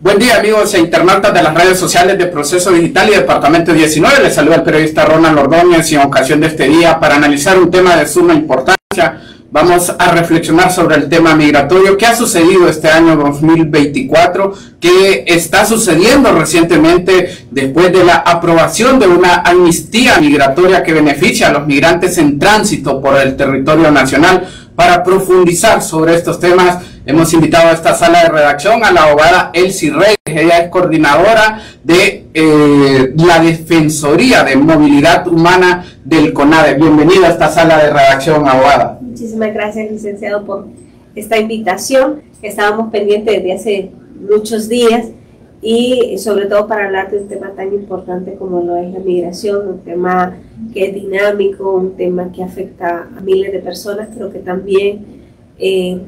Buen día, amigos e internautas de las redes sociales de Proceso Digital y Departamento 19. Les saluda el periodista Ronald Ordóñez y en ocasión de este día para analizar un tema de suma importancia. Vamos a reflexionar sobre el tema migratorio. ¿Qué ha sucedido este año 2024? ¿Qué está sucediendo recientemente después de la aprobación de una amnistía migratoria que beneficia a los migrantes en tránsito por el territorio nacional? Para profundizar sobre estos temas, hemos invitado a esta sala de redacción a la abogada Elsie Reyes. Ella es coordinadora de la Defensoría de Movilidad Humana del CONADE. Bienvenida a esta sala de redacción, abogada. Muchísimas gracias, licenciado, por esta invitación. Estábamos pendientes desde hace muchos días y sobre todo para hablar de un tema tan importante como lo es la migración, un tema que es dinámico, un tema que afecta a miles de personas, pero que también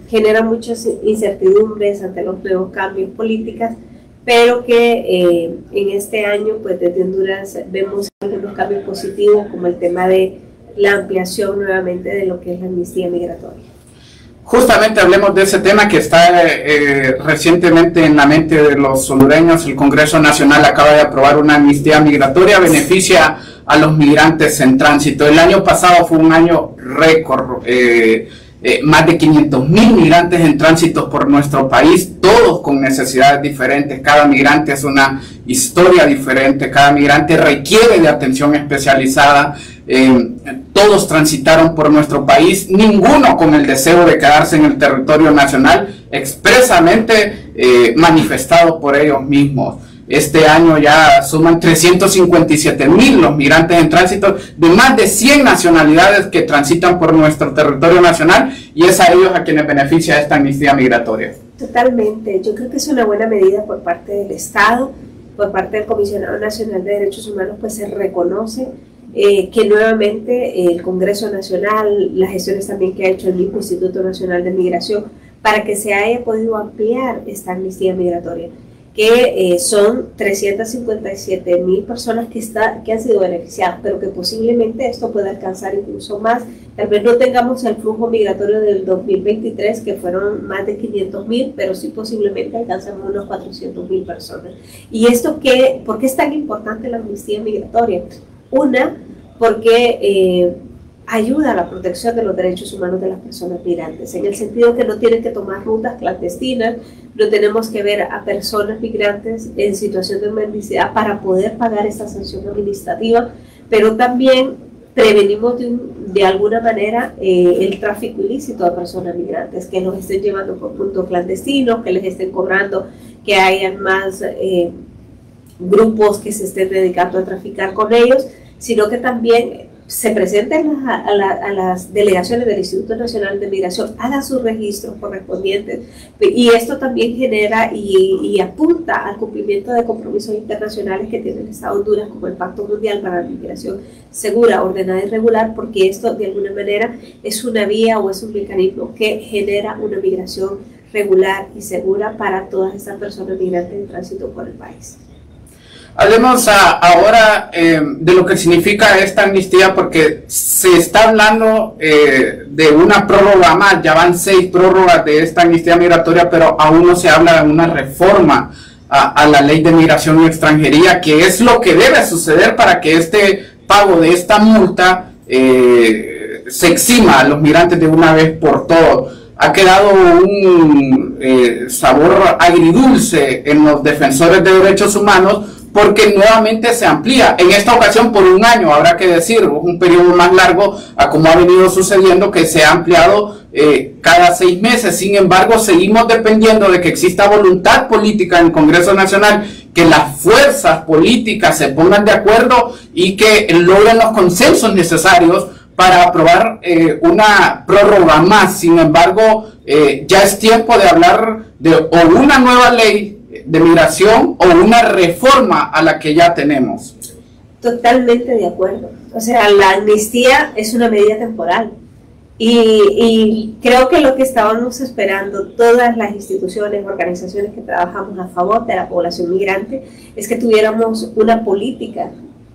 genera muchas incertidumbres ante los nuevos cambios políticos, pero que en este año, pues desde Honduras vemos algunos cambios positivos, como el tema de la ampliación nuevamente de lo que es la amnistía migratoria. Justamente hablemos de ese tema que está recientemente en la mente de los hondureños. El Congreso Nacional acaba de aprobar una amnistía migratoria, beneficia a los migrantes en tránsito. El año pasado fue un año récord, más de 500,000 migrantes en tránsito por nuestro país, todos con necesidades diferentes. Cada migrante es una historia diferente, cada migrante requiere de atención especializada. Todos transitaron por nuestro país, ninguno con el deseo de quedarse en el territorio nacional, expresamente manifestado por ellos mismos. Este año ya suman 357,000 los migrantes en tránsito de más de 100 nacionalidades que transitan por nuestro territorio nacional, y es a ellos a quienes beneficia esta amnistía migratoria. Totalmente, yo creo que es una buena medida por parte del Estado, por parte del Comisionado Nacional de Derechos Humanos, pues se reconoce que nuevamente el Congreso Nacional, las gestiones también que ha hecho el mismo Instituto Nacional de Migración, para que se haya podido ampliar esta amnistía migratoria, que son 357,000 personas que han sido beneficiadas, pero que posiblemente esto pueda alcanzar incluso más. Tal vez no tengamos el flujo migratorio del 2023, que fueron más de 500,000, pero sí posiblemente alcanzamos unos 400,000 personas. ¿Y esto qué? ¿Por qué es tan importante la amnistía migratoria? Una, porque ayuda a la protección de los derechos humanos de las personas migrantes, en el sentido que no tienen que tomar rutas clandestinas, no tenemos que ver a personas migrantes en situación de mendicidad para poder pagar esta sanción administrativa, pero también prevenimos de alguna manera el tráfico ilícito de personas migrantes, que los estén llevando por puntos clandestinos, que les estén cobrando, que hayan más grupos que se estén dedicando a traficar con ellos, sino que también se presenten a las delegaciones del Instituto Nacional de Migración, hagan sus registros correspondientes, y esto también genera y apunta al cumplimiento de compromisos internacionales que tiene el Estado de Honduras, como el Pacto Mundial para la Migración Segura, Ordenada y Regular, porque esto de alguna manera es una vía o es un mecanismo que genera una migración regular y segura para todas estas personas migrantes en tránsito por el país. Hablemos ahora de lo que significa esta amnistía, porque se está hablando de una prórroga más. Ya van 6 prórrogas de esta amnistía migratoria, pero aún no se habla de una reforma a la ley de migración y extranjería, que es lo que debe suceder para que este pago de esta multa se exima a los migrantes de una vez por todas. Ha quedado un sabor agridulce en los defensores de derechos humanos, porque nuevamente se amplía, en esta ocasión por un año, habrá que decir, un periodo más largo a como ha venido sucediendo, que se ha ampliado cada 6 meses. Sin embargo, seguimos dependiendo de que exista voluntad política en el Congreso Nacional, que las fuerzas políticas se pongan de acuerdo y que logren los consensos necesarios para aprobar una prórroga más. Sin embargo, ya es tiempo de hablar de o una nueva ley de migración o una reforma a la que ya tenemos. Totalmente de acuerdo. O sea, la amnistía es una medida temporal y creo que lo que estábamos esperando todas las instituciones, organizaciones que trabajamos a favor de la población migrante, es que tuviéramos una política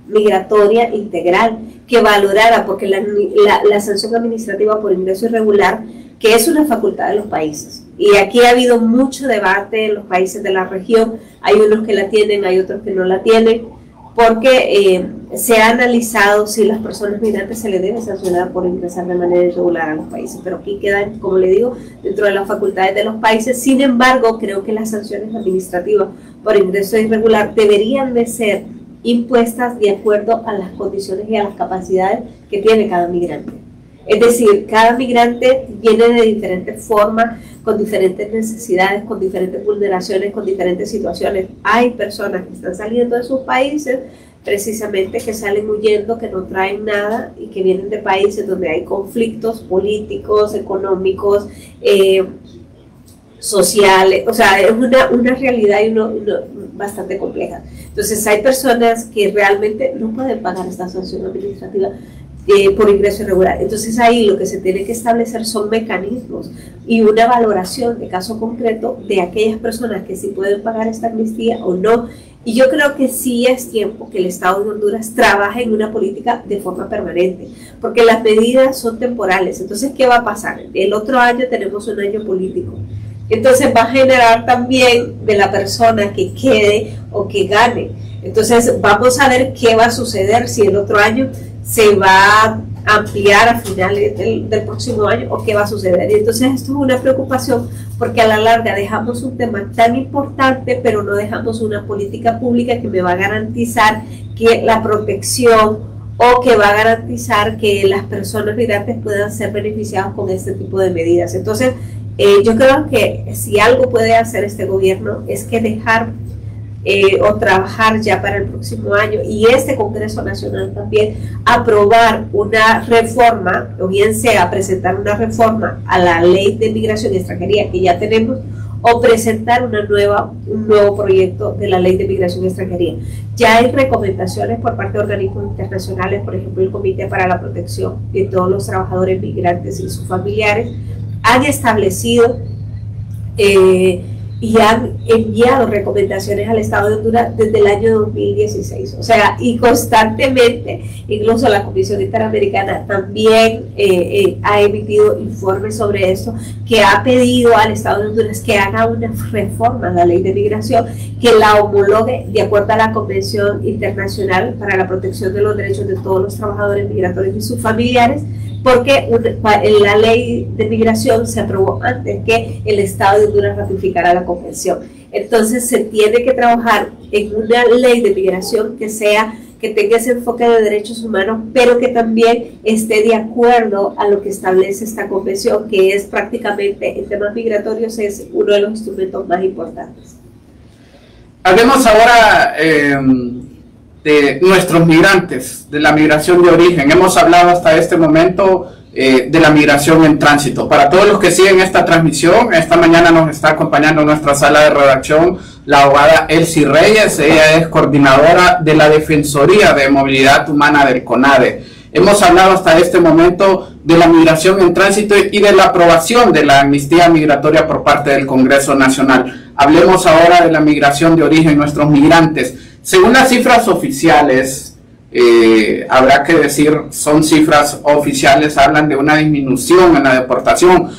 migratoria integral que valorara, porque la sanción administrativa por ingreso irregular, que es una facultad de los países, Y aquí ha habido mucho debate en los países de la región, hay unos que la tienen, hay otros que no la tienen, porque se ha analizado si las personas migrantes se les debe sancionar por ingresar de manera irregular a los países, pero aquí quedan, como le digo, dentro de las facultades de los países. Sin embargo, creo que las sanciones administrativas por ingreso irregular deberían de ser impuestas de acuerdo a las condiciones y a las capacidades que tiene cada migrante. Es decir, cada migrante viene de diferentes formas, con diferentes necesidades, con diferentes vulneraciones, con diferentes situaciones. Hay personas que están saliendo de sus países, precisamente que salen huyendo, que no traen nada y que vienen de países donde hay conflictos políticos, económicos, sociales. O sea, es una realidad y bastante compleja. Entonces hay personas que realmente no pueden pagar esta sanción administrativa por ingreso irregular. Entonces ahí lo que se tiene que establecer son mecanismos y una valoración de caso concreto de aquellas personas que sí pueden pagar esta amnistía o no. Y yo creo que sí es tiempo que el Estado de Honduras trabaje en una política de forma permanente, porque las medidas son temporales. Entonces, ¿qué va a pasar? El otro año tenemos un año político. Entonces va a generar también de la persona que quede o que gane. Entonces vamos a ver qué va a suceder si el otro año se va a ampliar a finales del próximo año o qué va a suceder. Y entonces esto es una preocupación porque a la larga dejamos un tema tan importante, pero no dejamos una política pública que me va a garantizar que la protección o que va a garantizar que las personas migrantes puedan ser beneficiadas con este tipo de medidas. Entonces, yo creo que si algo puede hacer este gobierno es que dejar o trabajar ya para el próximo año y este Congreso Nacional también aprobar una reforma, o bien sea presentar una reforma a la Ley de Migración y Extranjería que ya tenemos, o presentar un nuevo proyecto de la Ley de Migración y Extranjería. Ya hay recomendaciones por parte de organismos internacionales, por ejemplo el Comité para la Protección de todos los trabajadores migrantes y sus familiares, han establecido y han enviado recomendaciones al Estado de Honduras desde el año 2016. O sea, y constantemente, incluso la Comisión Interamericana también ha emitido informes sobre esto, que ha pedido al Estado de Honduras que haga una reforma a la Ley de Migración, que la homologue de acuerdo a la Convención Internacional para la Protección de los Derechos de todos los trabajadores migratorios y sus familiares, porque la ley de migración se aprobó antes que el Estado de Honduras ratificara la convención. Entonces se tiene que trabajar en una ley de migración que tenga ese enfoque de derechos humanos, pero que también esté de acuerdo a lo que establece esta convención, que es prácticamente en temas migratorios es uno de los instrumentos más importantes. Hablemos ahora de nuestros migrantes, de la migración de origen. Hemos hablado hasta este momento de la migración en tránsito. Para todos los que siguen esta transmisión, esta mañana nos está acompañando en nuestra sala de redacción la abogada Elsie Reyes. Ella es coordinadora de la Defensoría de Movilidad Humana del CONADE. Hemos hablado hasta este momento de la migración en tránsito y de la aprobación de la amnistía migratoria por parte del Congreso Nacional. Hablemos ahora de la migración de origen, nuestros migrantes. Según las cifras oficiales, habrá que decir, son cifras oficiales, hablan de una disminución en la deportación.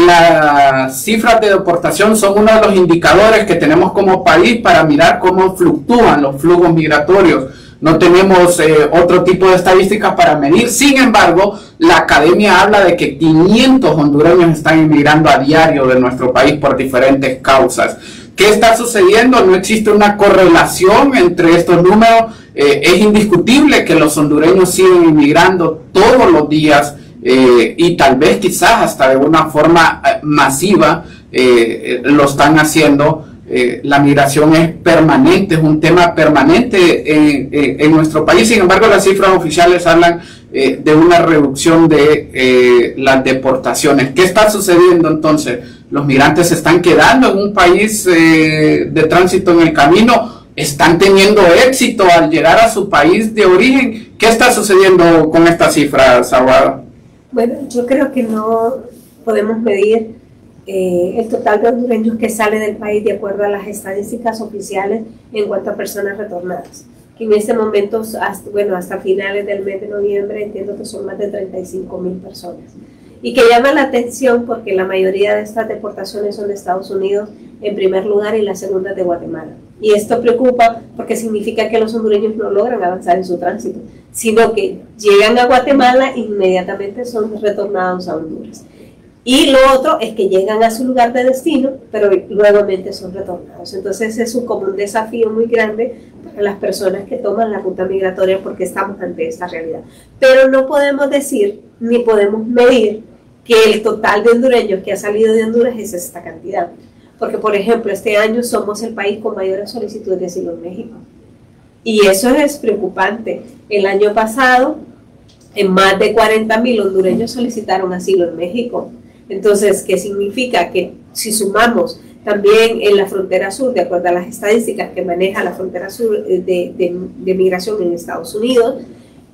Las cifras de deportación son uno de los indicadores que tenemos como país para mirar cómo fluctúan los flujos migratorios. No tenemos otro tipo de estadísticas para medir. Sin embargo, la academia habla de que 500 hondureños están emigrando a diario de nuestro país por diferentes causas. ¿Qué está sucediendo? No existe una correlación entre estos números. Es indiscutible que los hondureños siguen inmigrando todos los días y tal vez quizás hasta de una forma masiva lo están haciendo. La migración es permanente, es un tema permanente en nuestro país. Sin embargo, las cifras oficiales hablan de una reducción de las deportaciones. ¿Qué está sucediendo entonces? Los migrantes se están quedando en un país de tránsito en el camino, están teniendo éxito al llegar a su país de origen. ¿Qué está sucediendo con estas cifras, abogada? Bueno, yo creo que no podemos medir el total de hondureños que sale del país de acuerdo a las estadísticas oficiales en cuanto a personas retornadas. Que en este momento, hasta finales del mes de noviembre, entiendo que son más de 35.000 personas. y que llama la atención porque la mayoría de estas deportaciones son de Estados Unidos en primer lugar y la segunda de Guatemala. Y esto preocupa porque significa que los hondureños no logran avanzar en su tránsito, sino que llegan a Guatemala e inmediatamente son retornados a Honduras. Y lo otro es que llegan a su lugar de destino, pero nuevamente son retornados. Entonces es como un desafío muy grande para las personas que toman la ruta migratoria porque estamos ante esta realidad. Pero no podemos decir ni podemos medir que el total de hondureños que ha salido de Honduras es esta cantidad. Porque, por ejemplo, este año somos el país con mayores solicitudes de asilo en México. Y eso es preocupante. El año pasado, en más de 40,000 hondureños solicitaron asilo en México. Entonces, ¿qué significa? Que si sumamos también en la frontera sur, de acuerdo a las estadísticas que maneja la frontera sur de migración en Estados Unidos,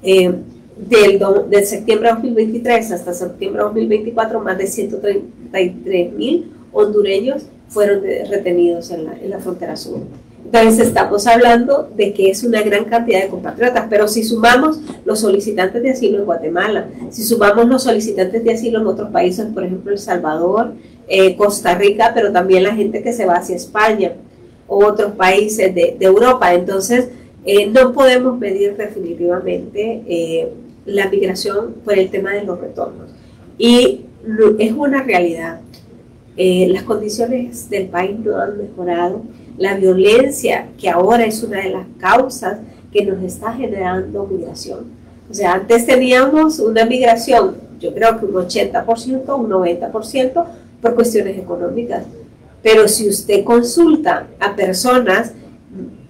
de septiembre de 2023 hasta septiembre de 2024, más de 133,000 hondureños fueron retenidos en la frontera sur. Entonces estamos hablando de que es una gran cantidad de compatriotas, pero si sumamos los solicitantes de asilo en Guatemala, si sumamos los solicitantes de asilo en otros países, por ejemplo El Salvador, Costa Rica, pero también la gente que se va hacia España o otros países de Europa, entonces no podemos medir definitivamente la migración por el tema de los retornos. Y es una realidad. Las condiciones del país no han mejorado. La violencia, que ahora es una de las causas que nos está generando migración. O sea, antes teníamos una migración, yo creo que un 80%, un 90% por cuestiones económicas. Pero si usted consulta a personas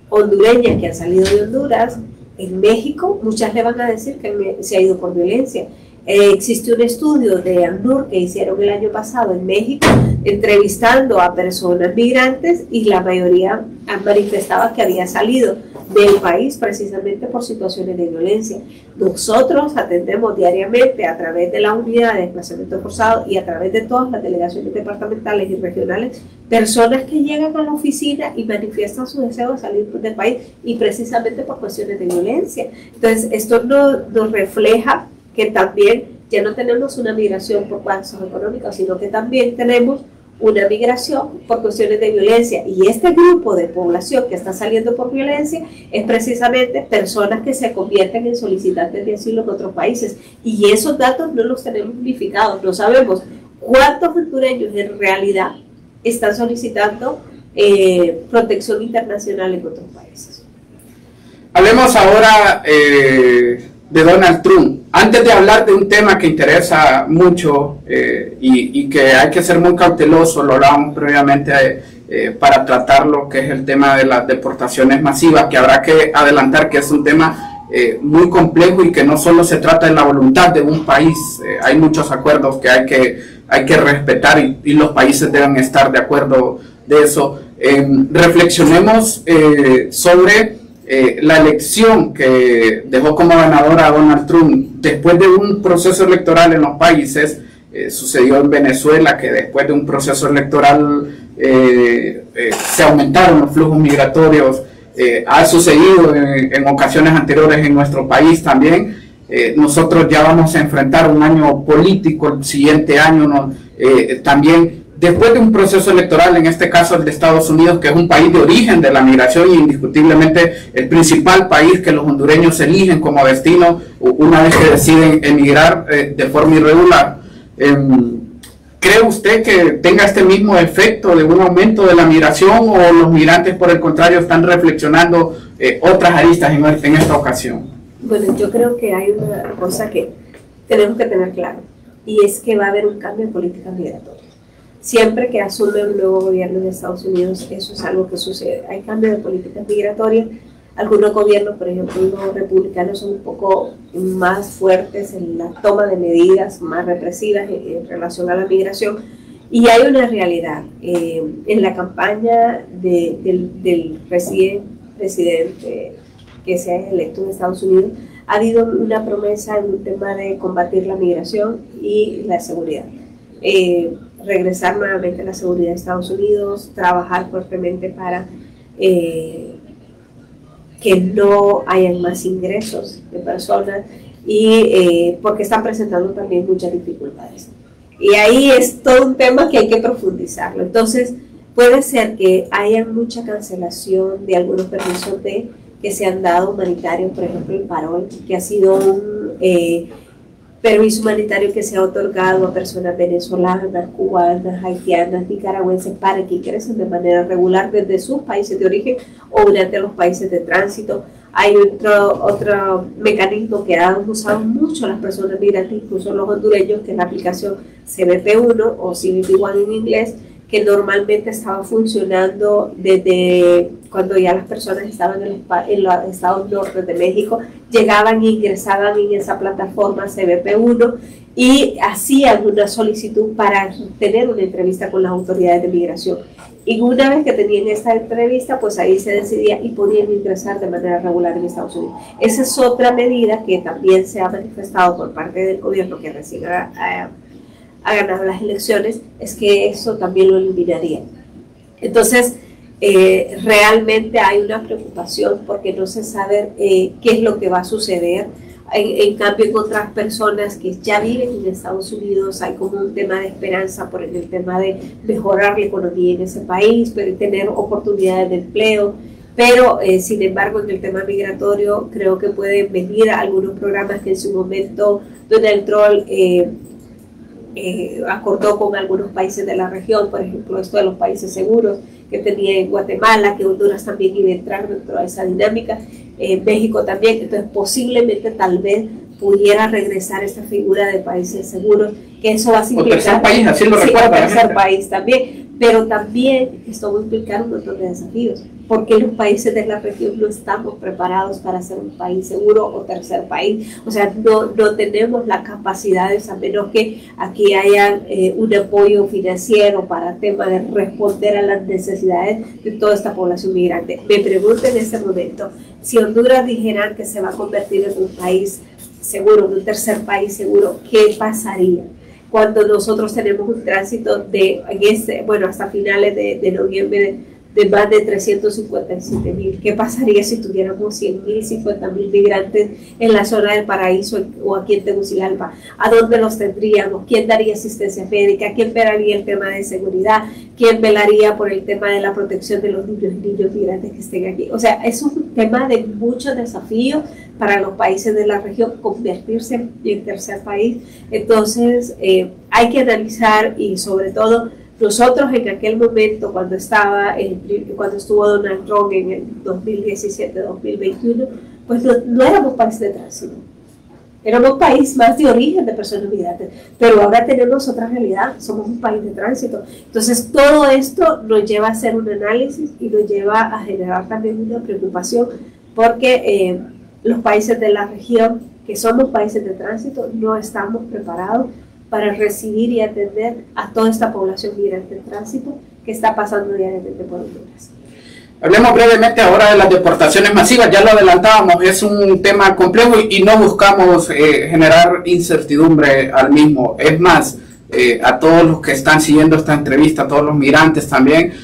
hondureñas que han salido de Honduras, en México, muchas le van a decir que se ha ido por violencia. Existe un estudio de ANDUR que hicieron el año pasado en México, entrevistando a personas migrantes, y la mayoría han manifestado que había salido del país precisamente por situaciones de violencia. Nosotros atendemos diariamente a través de la unidad de desplazamiento forzado y a través de todas las delegaciones departamentales y regionales, personas que llegan a la oficina y manifiestan su deseo de salir del país y precisamente por cuestiones de violencia. Entonces, esto nos refleja que también ya no tenemos una migración por causas económicas, sino que también tenemos una migración por cuestiones de violencia. Y este grupo de población que está saliendo por violencia es precisamente personas que se convierten en solicitantes de asilo en otros países. Y esos datos no los tenemos unificados. No sabemos cuántos hondureños en realidad están solicitando protección internacional en otros países. Hablemos ahora de Donald Trump. Antes de hablar de un tema que interesa mucho y que hay que ser muy cauteloso, lo hablábamos previamente para tratarlo, que es el tema de las deportaciones masivas, que habrá que adelantar que es un tema muy complejo y que no solo se trata de la voluntad de un país, hay muchos acuerdos que hay que respetar y los países deben estar de acuerdo de eso. Reflexionemos sobre la elección que dejó como ganadora a Donald Trump después de un proceso electoral en los países. Sucedió en Venezuela, que después de un proceso electoral se aumentaron los flujos migratorios. Ha sucedido en ocasiones anteriores en nuestro país también. Nosotros ya vamos a enfrentar un año político el siguiente año, también después de un proceso electoral, en este caso el de Estados Unidos, que es un país de origen de la migración y indiscutiblemente el principal país que los hondureños eligen como destino una vez que deciden emigrar de forma irregular. ¿Cree usted que tenga este mismo efecto de un aumento de la migración, o los migrantes por el contrario están reflexionando otras aristas en esta ocasión? Bueno, yo creo que hay una cosa que tenemos que tener claro, y es que va a haber un cambio en políticas migratorias. Siempre que asume un nuevo gobierno de Estados Unidos, eso es algo que sucede. Hay cambio de políticas migratorias. Algunos gobiernos, por ejemplo, los republicanos, son un poco más fuertes en la toma de medidas más represivas en relación a la migración. Y hay una realidad. En la campaña del presidente que se ha electo en Estados Unidos, ha habido una promesa en un tema de combatir la migración y la seguridad. Regresar nuevamente a la seguridad de Estados Unidos, trabajar fuertemente para que no hayan más ingresos de personas, y porque están presentando también muchas dificultades. Y ahí es todo un tema que hay que profundizarlo. Entonces, puede ser que haya mucha cancelación de algunos permisos que se han dado humanitarios, por ejemplo el parol, que ha sido un permiso humanitario que se ha otorgado a personas venezolanas, cubanas, haitianas, nicaragüenses para que ingresen de manera regular desde sus países de origen o durante los países de tránsito. Hay otro mecanismo que han usado mucho las personas migrantes, incluso los hondureños, que es la aplicación CBP1 o CBP1 en inglés, que normalmente estaba funcionando desde cuando ya las personas estaban en los estados norte de México, llegaban e ingresaban en esa plataforma CBP1 y hacían una solicitud para tener una entrevista con las autoridades de migración. Y una vez que tenían esta entrevista, pues ahí se decidía y podían ingresar de manera regular en Estados Unidos. Esa es otra medida que también se ha manifestado por parte del gobierno que recién ha ganado las elecciones, es que eso también lo eliminaría. Entonces, realmente hay una preocupación porque no se sabe qué es lo que va a suceder. En cambio, en otras personas que ya viven en Estados Unidos hay como un tema de esperanza por el tema de mejorar la economía en ese país, pero tener oportunidades de empleo. Pero, sin embargo, en el tema migratorio creo que pueden venir algunos programas que en su momento Donald Trump acordó con algunos países de la región, por ejemplo, esto de los países seguros que tenía en Guatemala, que Honduras también iba a entrar dentro de esa dinámica, México también. Entonces posiblemente tal vez pudiera regresar esta figura de países seguros, que eso va a significar... O tercer país, así lo sí, recuerda. Tercer país también, pero también esto va a implicar un montón de desafíos, porque los países de la región no estamos preparados para ser un país seguro o tercer país. O sea, no tenemos las capacidades, a menos que aquí haya un apoyo financiero para el tema de responder a las necesidades de toda esta población migrante. Me pregunto en este momento, si Honduras dijera que se va a convertir en un país seguro, un tercer país seguro, ¿qué pasaría? Cuando nosotros tenemos un tránsito hasta finales de noviembre de más de 357,000. ¿Qué pasaría si tuviéramos 100,000, 50,000 migrantes en la zona del Paraíso o aquí en Tegucigalpa? ¿A dónde los tendríamos? ¿Quién daría asistencia médica? ¿Quién velaría el tema de seguridad? ¿Quién velaría por el tema de la protección de los niños y niños migrantes que estén aquí? O sea, es un tema de muchos desafíos para los países de la región convertirse en tercer país. Entonces, hay que analizar y sobre todo nosotros en aquel momento cuando estuvo Donald Trump en el 2017-2021, pues no éramos país de tránsito, éramos país más de origen de personas migrantes, pero ahora tenemos otra realidad, somos un país de tránsito. Entonces todo esto nos lleva a hacer un análisis y nos lleva a generar también una preocupación porque los países de la región, que somos países de tránsito, no estamos preparados para recibir y atender a toda esta población migrante en tránsito que está pasando diariamente por Honduras. Hablemos brevemente ahora de las deportaciones masivas. Ya lo adelantábamos, es un tema complejo y no buscamos generar incertidumbre al mismo. Es más, a todos los que están siguiendo esta entrevista, a todos los migrantes también,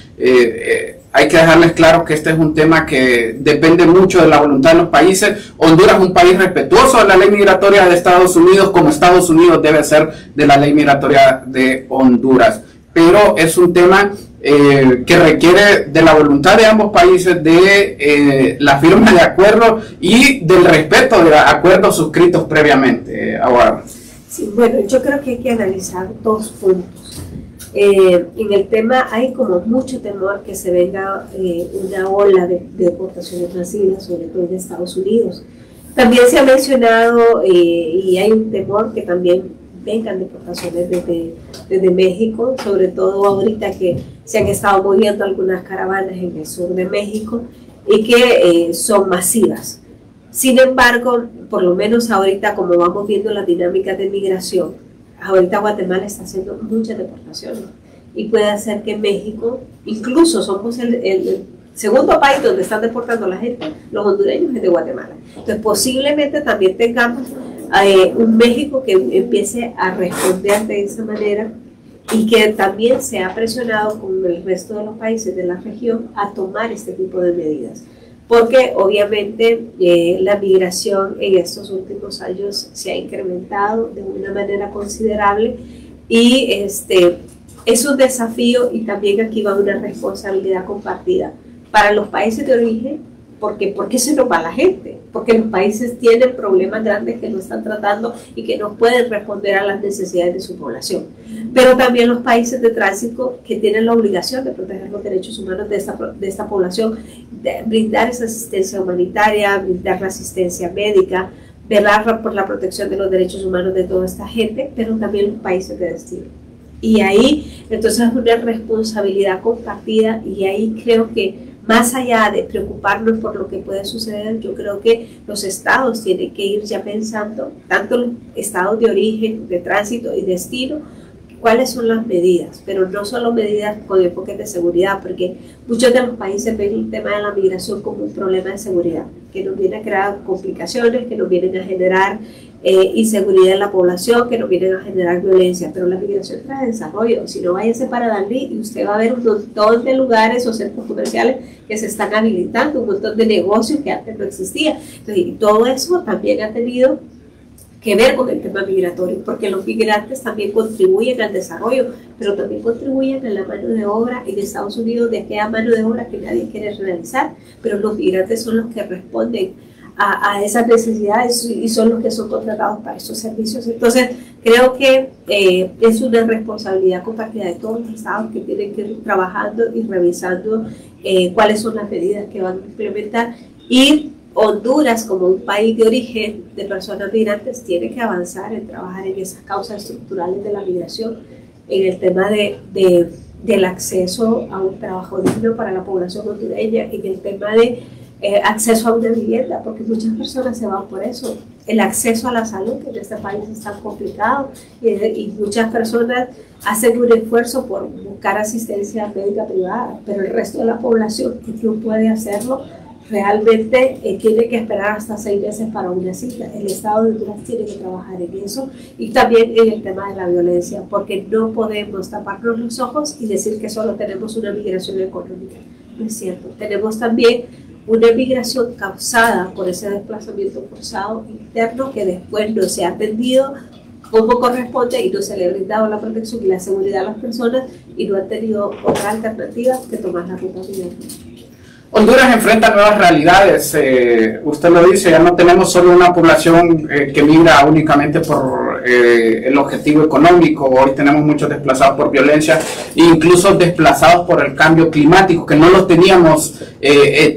hay que dejarles claro que este es un tema que depende mucho de la voluntad de los países. Honduras es un país respetuoso de la ley migratoria de Estados Unidos, como Estados Unidos debe ser de la ley migratoria de Honduras. Pero es un tema que requiere de la voluntad de ambos países, de la firma de acuerdos y del respeto de acuerdos suscritos previamente. Ahora. Sí, bueno, yo creo que hay que analizar dos puntos. En el tema hay como mucho temor que se venga una ola de deportaciones masivas, sobre todo en Estados Unidos. También se ha mencionado y hay un temor que también vengan deportaciones desde México, sobre todo ahorita que se han estado moviendo algunas caravanas en el sur de México y que son masivas. Sin embargo, por lo menos ahorita, como vamos viendo las dinámicas de migración, ahorita Guatemala está haciendo muchas deportaciones y puede ser que México, incluso somos el segundo país donde están deportando a la gente, los hondureños es de Guatemala. Entonces posiblemente también tengamos un México que empiece a responder de esa manera y que también se ha presionado con el resto de los países de la región a tomar este tipo de medidas. Porque obviamente la migración en estos últimos años se ha incrementado de una manera considerable Y es un desafío, y también aquí va una responsabilidad compartida para los países de origen. ¿Por qué se nos va la gente? Porque los países tienen problemas grandes que no están tratando y que no pueden responder a las necesidades de su población. Pero también los países de tránsito, que tienen la obligación de proteger los derechos humanos de esta población, de brindar esa asistencia humanitaria, brindar la asistencia médica, velar por la protección de los derechos humanos de toda esta gente, pero también los países de destino. Y ahí, entonces, es una responsabilidad compartida, y ahí creo que más allá de preocuparnos por lo que puede suceder, yo creo que los estados tienen que ir ya pensando, tanto los estados de origen, de tránsito y destino, cuáles son las medidas, pero no solo medidas con enfoques de seguridad, porque muchos de los países ven el tema de la migración como un problema de seguridad, que nos viene a crear complicaciones, que nos vienen a generar inseguridad en la población, que nos vienen a generar violencia, pero la migración trae desarrollo. Si no, váyase para Dalí y usted va a ver un montón de lugares o centros comerciales que se están habilitando, un montón de negocios que antes no existían. Entonces, y todo eso también ha tenido que ver con el tema migratorio, porque los migrantes también contribuyen al desarrollo, pero también contribuyen a la mano de obra en Estados Unidos, de aquella mano de obra que nadie quiere realizar, pero los migrantes son los que responden a esas necesidades y son los que son contratados para esos servicios. Entonces, creo que es una responsabilidad compartida de todos los estados, que tienen que ir trabajando y revisando cuáles son las medidas que van a implementar, y Honduras, como un país de origen de personas migrantes, tiene que avanzar en trabajar en esas causas estructurales de la migración, en el tema del acceso a un trabajo digno para la población hondureña, en el tema de acceso a una vivienda, porque muchas personas se van por eso. El acceso a la salud, que en este país es tan complicado, y muchas personas hacen un esfuerzo por buscar asistencia médica privada, pero el resto de la población que no puede hacerlo, realmente tiene que esperar hasta 6 meses para una cita. El Estado de Honduras tiene que trabajar en eso, y también en el tema de la violencia, porque no podemos taparnos los ojos y decir que solo tenemos una migración económica. No es cierto. Tenemos también una migración causada por ese desplazamiento forzado interno, que después no se ha atendido como corresponde y no se le ha brindado la protección y la seguridad a las personas, y no han tenido otra alternativa que tomar la ruta migratoria. Honduras enfrenta nuevas realidades, usted lo dice, ya no tenemos solo una población que migra únicamente por el objetivo económico. Hoy tenemos muchos desplazados por violencia, incluso desplazados por el cambio climático, que no los teníamos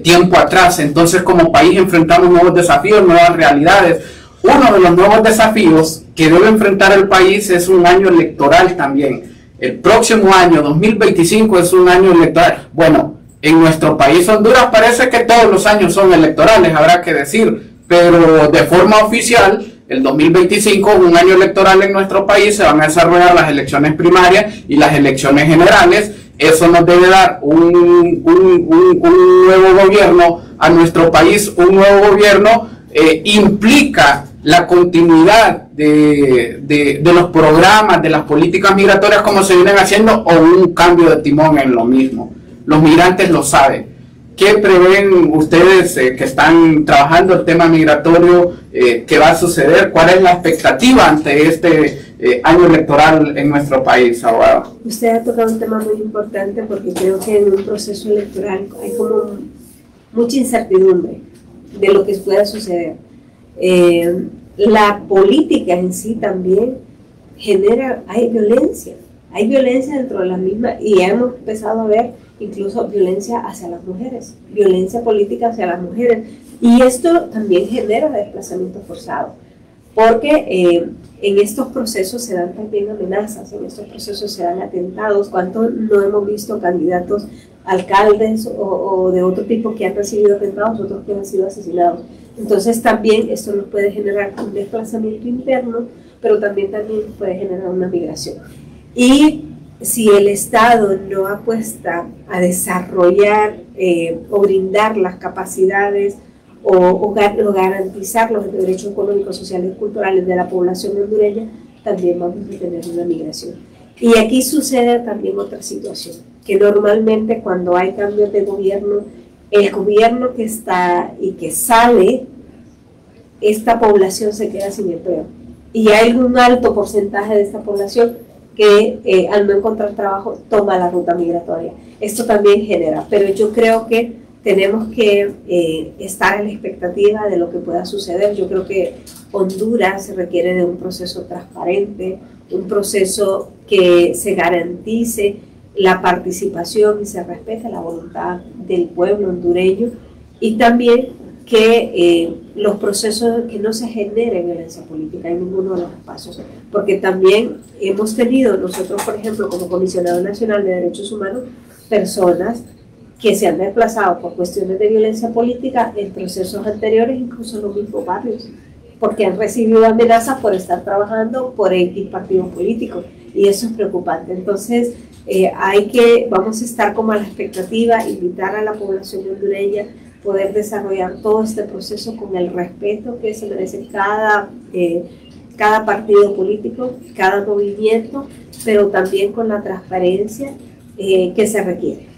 tiempo atrás. Entonces, como país enfrentamos nuevos desafíos, nuevas realidades. Uno de los nuevos desafíos que debe enfrentar el país es un año electoral también. El próximo año, 2025, es un año electoral. Bueno, en nuestro país, Honduras, parece que todos los años son electorales, habrá que decir, pero de forma oficial, el 2025, un año electoral en nuestro país, se van a desarrollar las elecciones primarias y las elecciones generales. Eso nos debe dar un nuevo gobierno a nuestro país. Un nuevo gobierno implica la continuidad de los programas, de las políticas migratorias como se vienen haciendo, o un cambio de timón en lo mismo. Los migrantes lo saben. ¿Qué prevén ustedes que están trabajando el tema migratorio? ¿Qué va a suceder? ¿Cuál es la expectativa ante este año electoral en nuestro país, abogado? Usted ha tocado un tema muy importante, porque creo que en un proceso electoral hay como mucha incertidumbre de lo que pueda suceder. La política en sí también hay violencia dentro de la misma, y hemos empezado a ver incluso violencia hacia las mujeres, violencia política hacia las mujeres, y esto también genera desplazamiento forzado, porque en estos procesos se dan también amenazas, en estos procesos se dan atentados. ¿Cuánto no hemos visto candidatos, alcaldes o de otro tipo que han recibido atentados, otros que han sido asesinados? Entonces también esto nos puede generar un desplazamiento interno, pero también puede generar una migración. Y si el Estado no apuesta a desarrollar o brindar las capacidades o garantizar los derechos económicos, sociales y culturales de la población hondureña, también vamos a tener una migración. Y aquí sucede también otra situación, que normalmente cuando hay cambios de gobierno, el gobierno que está y que sale, esta población se queda sin empleo. Y hay un alto porcentaje de esta población que al no encontrar trabajo toma la ruta migratoria. Esto también genera, pero yo creo que tenemos que estar en la expectativa de lo que pueda suceder. Yo creo que Honduras requiere de un proceso transparente, un proceso que se garantice la participación y se respete la voluntad del pueblo hondureño, y también que los procesos, que no se genere violencia política en ninguno de los espacios, porque también hemos tenido nosotros, por ejemplo, como Comisionado Nacional de Derechos Humanos, personas que se han desplazado por cuestiones de violencia política en procesos anteriores, incluso en los mismos barrios, porque han recibido amenazas por estar trabajando por X partido político, y eso es preocupante. Entonces, vamos a estar como a la expectativa, invitar a la población hondureña, poder desarrollar todo este proceso con el respeto que se merece cada partido político, cada movimiento, pero también con la transparencia que se requiere.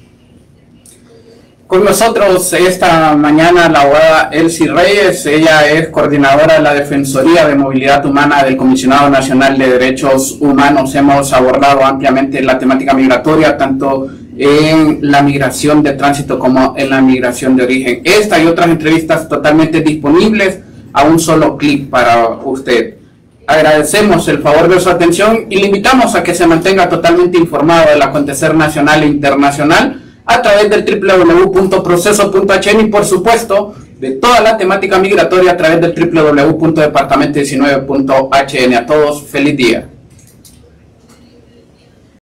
Con nosotros esta mañana la abogada Elsie Reyes. Ella es coordinadora de la Defensoría de Movilidad Humana del Comisionado Nacional de Derechos Humanos. Hemos abordado ampliamente la temática migratoria, tanto en la migración de tránsito como en la migración de origen. Esta y otras entrevistas totalmente disponibles a un solo clic para usted. Agradecemos el favor de su atención y le invitamos a que se mantenga totalmente informado del acontecer nacional e internacional a través del www.proceso.hn y por supuesto de toda la temática migratoria a través del www.departamento19.hn. A todos, feliz día.